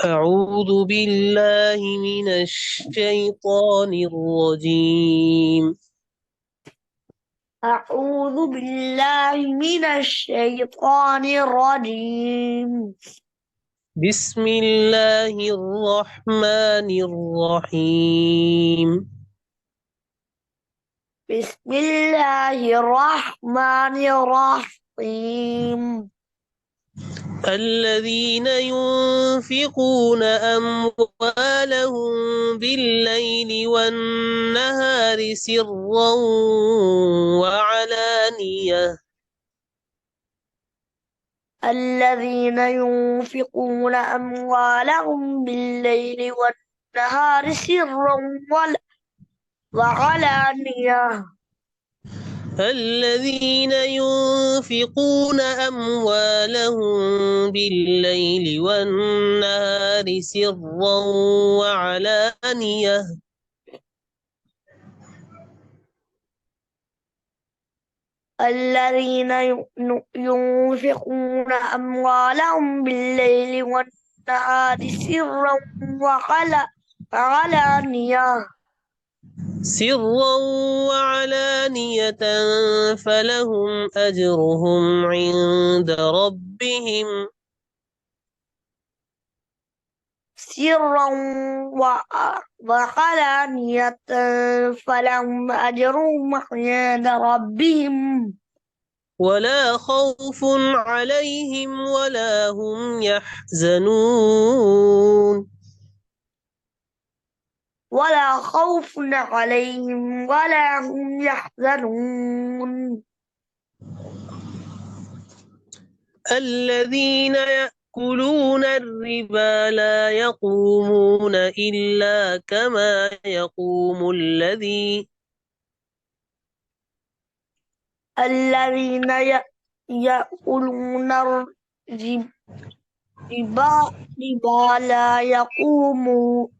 أعوذ بالله من الشيطان الرجيم. أعوذ بالله من الشيطان الرجيم. بسم الله الرحمن الرحيم. بسم الله الرحمن الرحيم. الذين ينفقون أموالهم بالليل والنهار سرا وعلانية. الذين ينفقون أموالهم بالليل والنهار سرا وعلانية. الذين ينفقون أموالهم بالليل والنهار سرا وعلانية. الذين ينفقون أموالهم بالليل والنهار سرا وعلانية. وعلانية فلهم أجرهم عند ربهم. سرا وعلانية فلهم أجرهم عند ربهم. ولا خوف عليهم ولا هم يحزنون. ولا خوف عليهم ولا هم يحزنون. الذين يأكلون الربا لا يقومون إلا كما يقوم الذين يأكلون الربا لا يقومون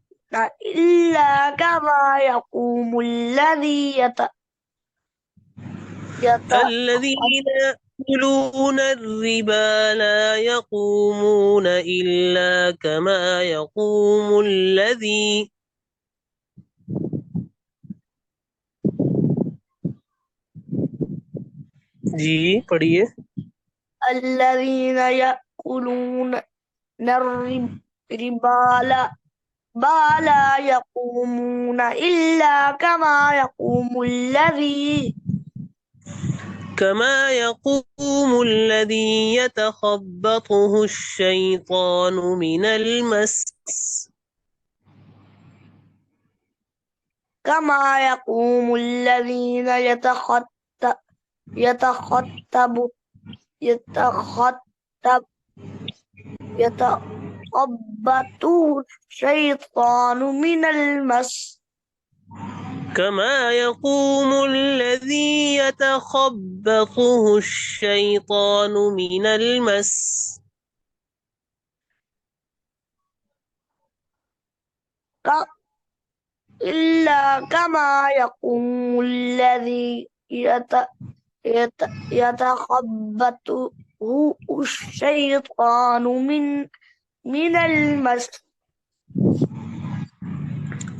إلا كما يقوم الذي الذين يأكلون الربا لا يقومون إلا كما يقوم الذي जी पढ़िए. الذين يأكلون الربا لا يقومون إلا كما يقوم الذي يتخبطه الشيطان من المس. كما يقوم الذين يتخطب يتخطب يتخبطه الشيطان من المس. كما يقوم الذي يتخبطه الشيطان من المس. إلا كما يقوم الذي يتخبطه الشيطان من المس.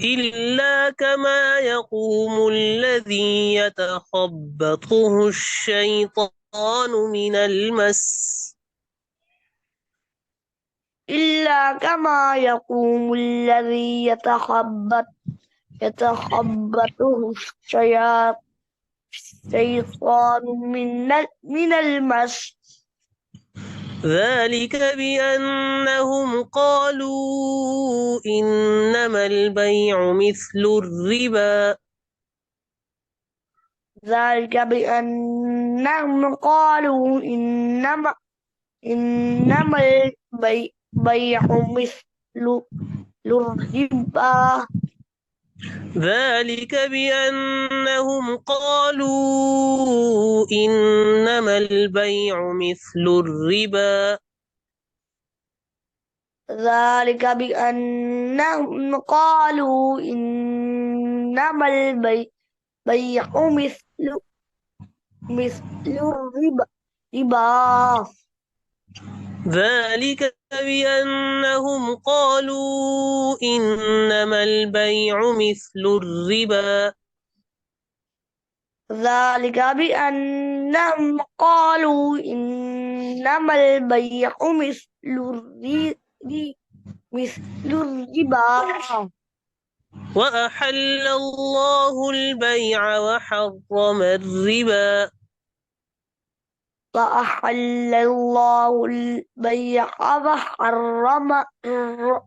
إلا كما يقوم الذي يتخبطه الشيطان من المس. إلا كما يقوم الذي يتخبطه الشيطان من المس. ذلك بأنهم قالوا إنما البيع مثل الربا. ذلك بأنهم قالوا إنما البيع مثل الربا. ذلك بأنهم قالوا إنما البيع مثل الربا. ذلك بأنهم قالوا إنما البيع مثل الربا. ذلك بأنهم قالوا إنما البيع مثل الربا ذلك بأنهم قالوا إنما البيع مثل الربا وأحل الله البيع وحرم الربا وأحل الله البيع وحرم الربا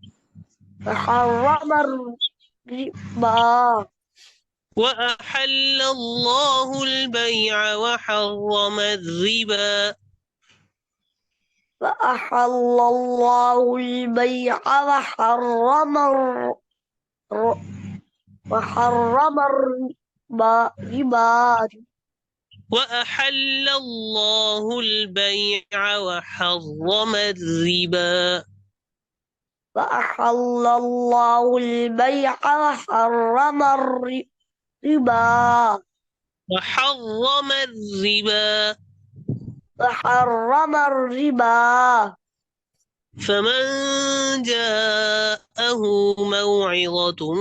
وأحل الله البيع وحرم الربا وأحل الله البيع وحرم الربا وأحل الله البيع وحرم الربا وأحل الله البيع الربا وحرم الربا وحرم الربا فمن جاءه موعظة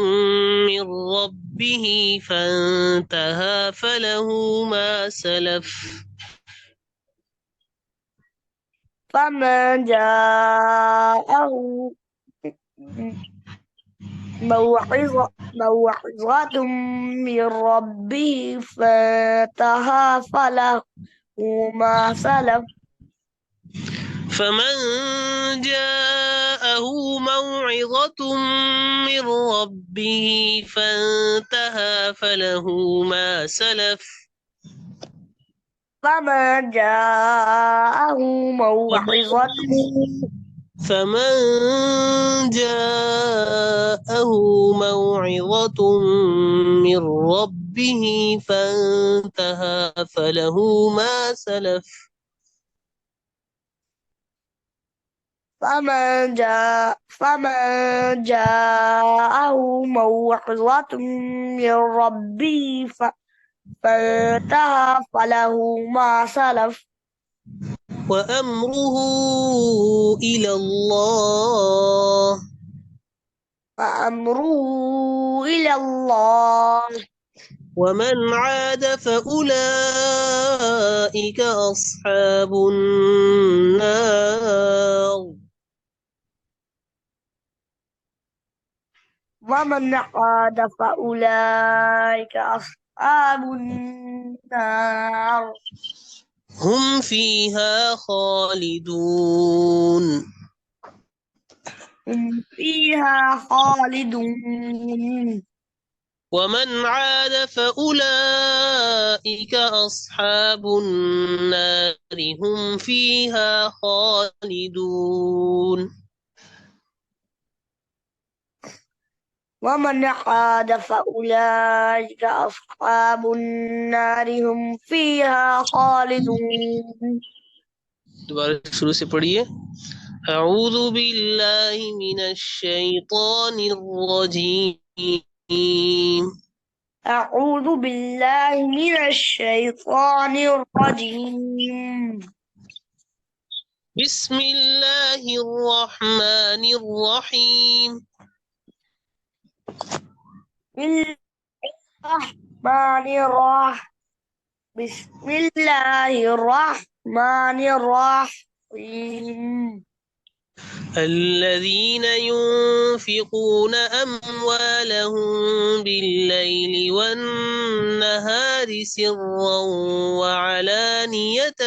من ربه فانتهى فله ما سلف فمن جاءه موعظة من ربه فانتهى فله ما سلف فمن جاءه موعظة من ربه فانتهى فله ما سلف فمن جاءه موعظة فمن جاءه موعظة من ربه فانتهى فله ما سلف فمن جاءه موعظة من ربه فانتهى فله ما سلف وأمره إلى الله فأمره إلى الله ومن عاد فأولئك أصحاب النار ومن عاد فأولئك أصحاب النار هم فيها خالدون هم فيها خالدون ومن عاد فأولئك أصحاب النار هم فيها خالدون ومن عاد فأولئك أصحاب النار هم فيها خالدون दोबारा शुरू से पढ़िए أعوذ بالله من الشيطان الرجيم أعوذ بالله من الشيطان الرجيم بسم الله الرحمن الرحيم بسم الله الرحمن الرحيم الذين ينفقون أموالهم بالليل والنهار سرا وعلانية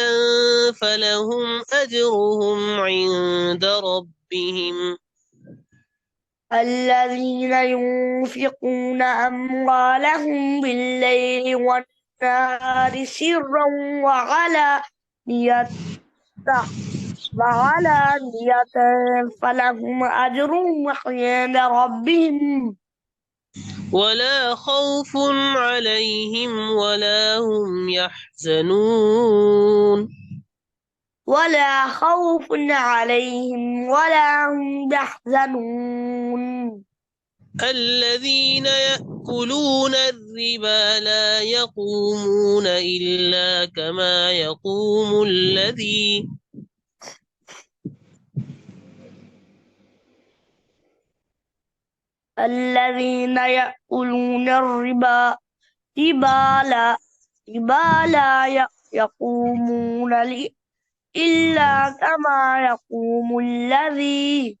فلهم أجرهم عند ربهم الذين ينفقون أموالهم بالليل والنهار سرا وعلانية فلهم أجرهم عند ربهم ولا خوف عليهم ولا هم يحزنون ولا خوف عليهم ولا هم يحزنون الذين يأكلون الربا لا يقومون إلا كما يقوم الذين يأكلون الربا ربا لا يقومون إلا كما يقوم الذين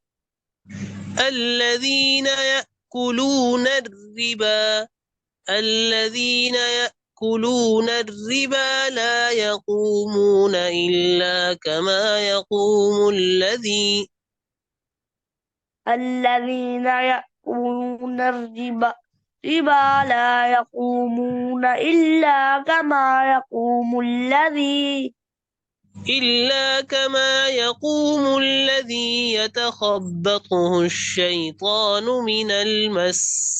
يأكلون الربا لا يقومون إلا كما يقوم الذين يأكلون ربا لا يقومون الذي يتخبطه الشيطان من المس.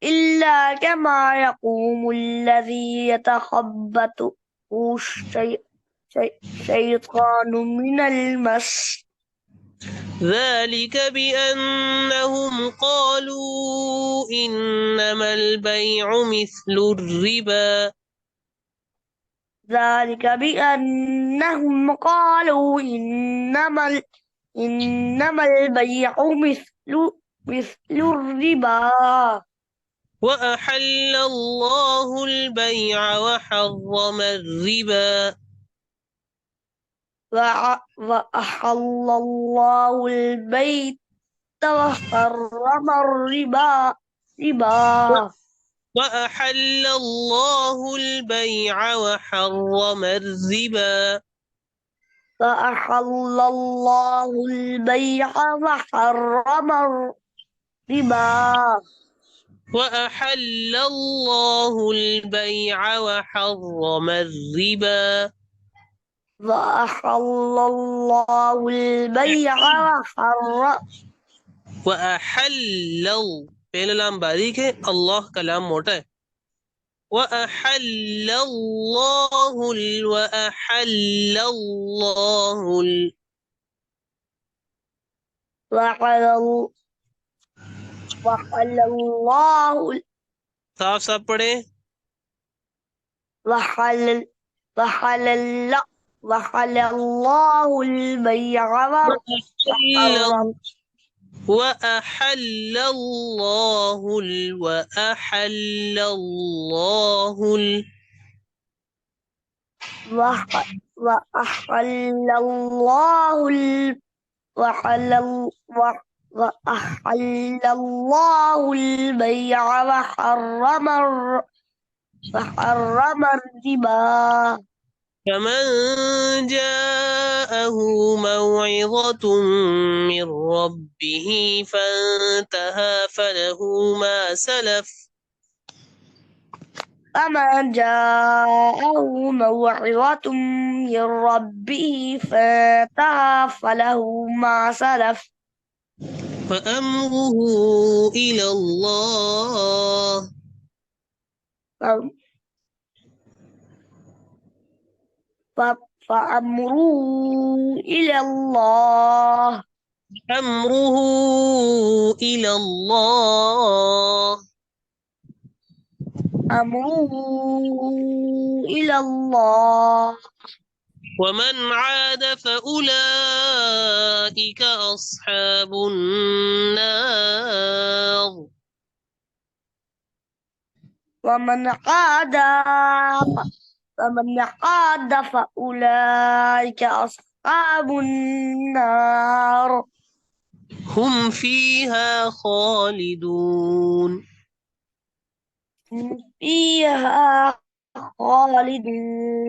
إلا كما يقوم الذي يتخبطه الشيطان من المس. ذلك بأنهم قالوا إنما البيع مثل الربا ذلك بأنهم قالوا إنما البيع مثل الربا وأحل الله البيع وحرم الربا وأحل الله البيت وحرم الربا وأحل الله البيع وحرم الربا فأحل الله البيع وحرم الربا وأحل الله البيع وحرم الربا وأحل الله البيع وأحل पहले लाम बारीक है अल्लाह का लाम मोटा है وأحل الله وأحل الله وحل الله साफ साफ पढ़े وحل وحل الله البيع وحرم وأحل الله وأحل الله وأحل الله وأحل الله البيع وحرم الربا فمن جاءه موعظة من ربه فانتهى فله ما سلف فمن جاءه موعظة من ربه فانتهى فله ما سلف فأمره إلى الله فأمره إلى الله أمره إلى الله أمره إلى الله ومن عاد فأولئك أصحاب النار ومن عاد فأولئك أصحاب النار هم فيها خالدون هم فيها خالدون